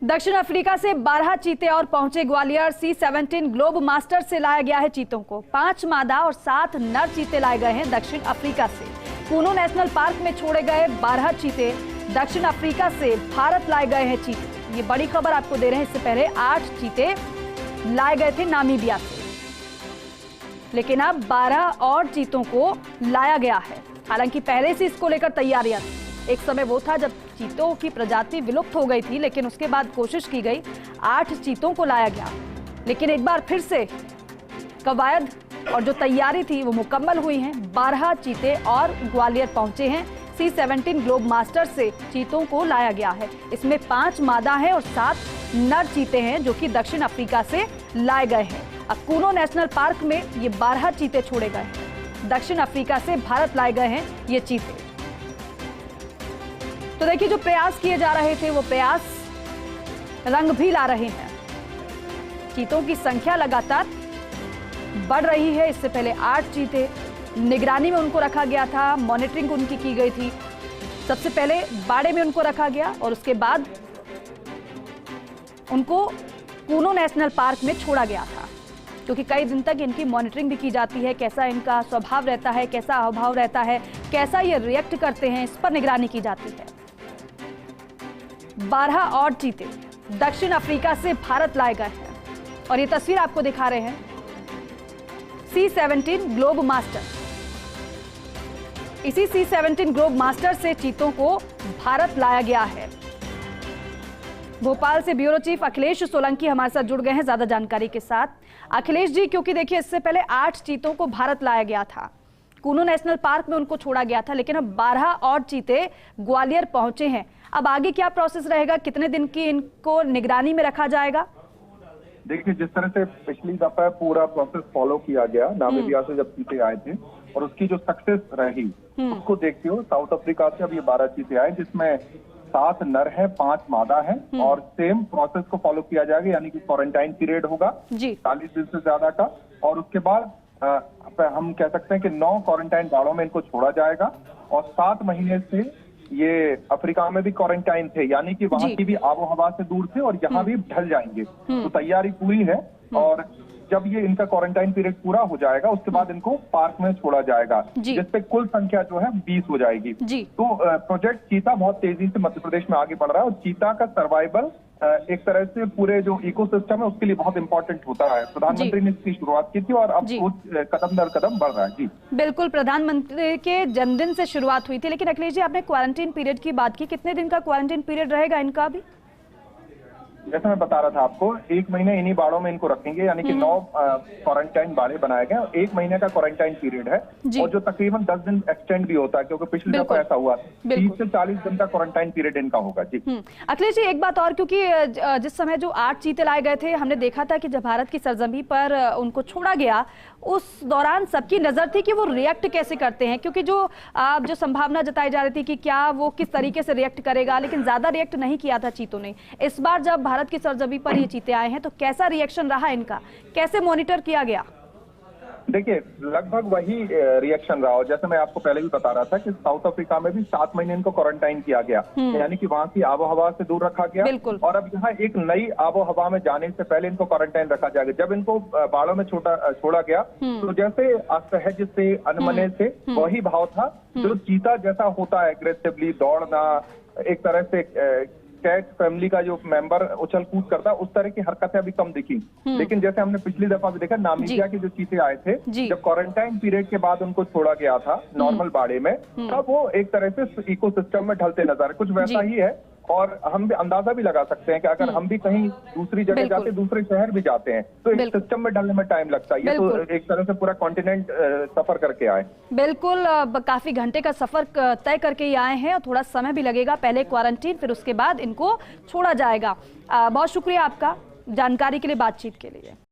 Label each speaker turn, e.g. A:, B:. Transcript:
A: दक्षिण अफ्रीका से 12 चीते और पहुंचे ग्वालियर। C-17 ग्लोब मास्टर से लाया गया है चीतों को। 5 मादा और 7 नर चीते लाए गए हैं दक्षिण अफ्रीका से। कूनो नेशनल पार्क में छोड़े गए 12 चीते दक्षिण अफ्रीका से भारत लाए गए हैं चीते। ये बड़ी खबर आपको दे रहे हैं। इससे पहले 8 चीते लाए गए थे नामीबिया से, लेकिन अब 12 और चीतों को लाया गया है। हालांकि पहले से इसको लेकर तैयारियां थी। एक समय वो था जब चीतों की प्रजाति विलुप्त हो गई थी, लेकिन उसके बाद कोशिश की गई, 8 चीतों को लाया गया। लेकिन एक बार फिर से कवायद और जो तैयारी थी वो मुकम्मल हुई है। 12 चीते और ग्वालियर पहुंचे हैं। C-17 ग्लोब मास्टर से चीतों को लाया गया है। इसमें 5 मादा हैं और 7 नर चीते हैं जो कि दक्षिण अफ्रीका से लाए गए हैं। अब कूनो नेशनल पार्क में ये 12 चीते छोड़े गए हैं। दक्षिण अफ्रीका से भारत लाए गए हैं ये चीते। तो देखिए, जो प्रयास किए जा रहे थे वो प्रयास रंग भी ला रहे हैं। चीतों की संख्या लगातार बढ़ रही है। इससे पहले 8 चीते निगरानी में उनको रखा गया था, मॉनिटरिंग उनकी की गई थी। सबसे पहले बाड़े में उनको रखा गया और उसके बाद उनको कूनो नेशनल पार्क में छोड़ा गया था, क्योंकि कई दिन तक इनकी मॉनिटरिंग भी की जाती है। कैसा इनका स्वभाव रहता है, कैसा हाव रहता है, कैसा ये रिएक्ट करते हैं, इस पर निगरानी की जाती है। 12 और चीते दक्षिण अफ्रीका से भारत लाए गए हैं और ये तस्वीर आपको दिखा रहे हैं। C-17 ग्लोब मास्टर, इसी C-17 ग्लोब मास्टर से चीतों को भारत लाया गया है। भोपाल से ब्यूरो चीफ अखिलेश सोलंकी हमारे साथ जुड़ गए हैं ज्यादा जानकारी के साथ। अखिलेश जी, क्योंकि देखिए, इससे पहले 8 चीतों को भारत लाया गया था, कूनो नेशनल पार्क में उनको छोड़ा गया था, लेकिन अब 12 और चीते ग्वालियर पहुंचे हैं। अब आगे क्या प्रोसेस रहेगा? कितने दिन की इनको निगरानी में रखा जाएगा?
B: देखिए, जिस तरह से पिछली दफा पूरा प्रोसेस फॉलो किया गया नामीबिया से जब चीते आए थे और उसकी जो सक्सेस रही उसको देखते हो, साउथ अफ्रीका से अब ये 12 चीते आए, जिसमें 7 नर है, 5 मादा है और सेम प्रोसेस को फॉलो किया जाएगा। यानी कि क्वारंटाइन पीरियड होगा 40 दिन से ज्यादा का, और उसके बाद हम कह सकते हैं कि 9 क्वारंटाइन बाड़ों में इनको छोड़ा जाएगा और 7 महीने से ये अफ्रीका में भी क्वारंटाइन थे, यानी कि वहां की भी आबो हवा से दूर थे और यहाँ भी ढल जाएंगे। तो तैयारी पूरी है और जब ये इनका क्वारंटाइन पीरियड पूरा हो जाएगा उसके बाद इनको पार्क में छोड़ा जाएगा, जिससे कुल संख्या जो है 20 हो जाएगी। तो प्रोजेक्ट चीता बहुत तेजी से मध्य प्रदेश में आगे बढ़ रहा है और चीता का सर्वाइवल एक तरह से पूरे जो इकोसिस्टम है उसके लिए बहुत इंपॉर्टेंट होता है। प्रधानमंत्री ने इसकी शुरुआत की थी और अब कदम दर कदम बढ़ रहा है। जी
A: बिल्कुल, प्रधानमंत्री के जन्मदिन से शुरुआत हुई थी। लेकिन अखिलेश जी, आपने क्वारंटीन पीरियड की बात की, कितने दिन का क्वारंटीन पीरियड रहेगा इनका भी?
B: जैसा मैं बता रहा था आपको, 1 महीने इन्हीं बाड़ों में इनको रखेंगे, यानी कि 9 क्वारंटाइन बाड़े बनाए गए और 1 महीने का क्वारंटाइन पीरियड है और जो तकरीबन 10 दिन एक्सटेंड भी होता है, क्योंकि पिछली दफा ऐसा हुआ 30 से 40 दिन का क्वारंटाइन पीरियड इनका होगा। जी
A: अखिलेश जी, एक बात और, क्योंकि जिस समय जो 8 चीते लाए गए थे, हमने देखा था कि जब भारत की सरजमी पर उनको छोड़ा गया उस दौरान सबकी नजर थी कि वो रिएक्ट कैसे करते हैं, क्योंकि जो संभावना जताई जा रही थी कि क्या वो किस तरीके से रिएक्ट करेगा, लेकिन ज्यादा रिएक्ट नहीं किया था चीतों ने। इस बार जब भारत की सरजमी पर ये चीते आए हैं तो कैसा रिएक्शन रहा इनका, कैसे मॉनिटर किया गया?
B: देखिए, लगभग वही रिएक्शन रहा, और जैसे मैं आपको पहले भी बता रहा था कि साउथ अफ्रीका में भी 7 महीने इनको क्वारंटाइन किया गया, यानी कि वहां की आबो हवा से दूर रखा गया और अब यहाँ एक नई आबो हवा में जाने से पहले इनको क्वारंटाइन रखा जाएगा। जब इनको बाड़ों में छोड़ा गया तो जैसे असहज से, अनमने से वही भाव था जो चीता जैसा होता है, एग्रेसिवली दौड़ना, एक तरह से कैट फैमिली का जो मेंबर उछल कूद करता है, उस तरह की हरकतें अभी कम दिखी। लेकिन जैसे हमने पिछली दफा भी देखा, नामीबिया के जो चीते आए थे, जब क्वारंटाइन पीरियड के बाद उनको छोड़ा गया था नॉर्मल बाड़े में, तब वो एक तरह से इकोसिस्टम में ढलते नजर, कुछ वैसा ही है। और हम भी अंदाजा भी लगा सकते हैं कि अगर हम भी कहीं दूसरी जगह जाते, दूसरे शहर भी जाते हैं, तो इस सिस्टम में ढलने में टाइम लगता है। ये तो एक तरह से पूरा कॉन्टिनेंट सफर करके आए।
A: बिल्कुल, काफी घंटे का सफर तय करके ही आए हैं और थोड़ा समय भी लगेगा। पहले क्वारंटीन, फिर उसके बाद इनको छोड़ा जाएगा। बहुत शुक्रिया आपका जानकारी के लिए, बातचीत के लिए।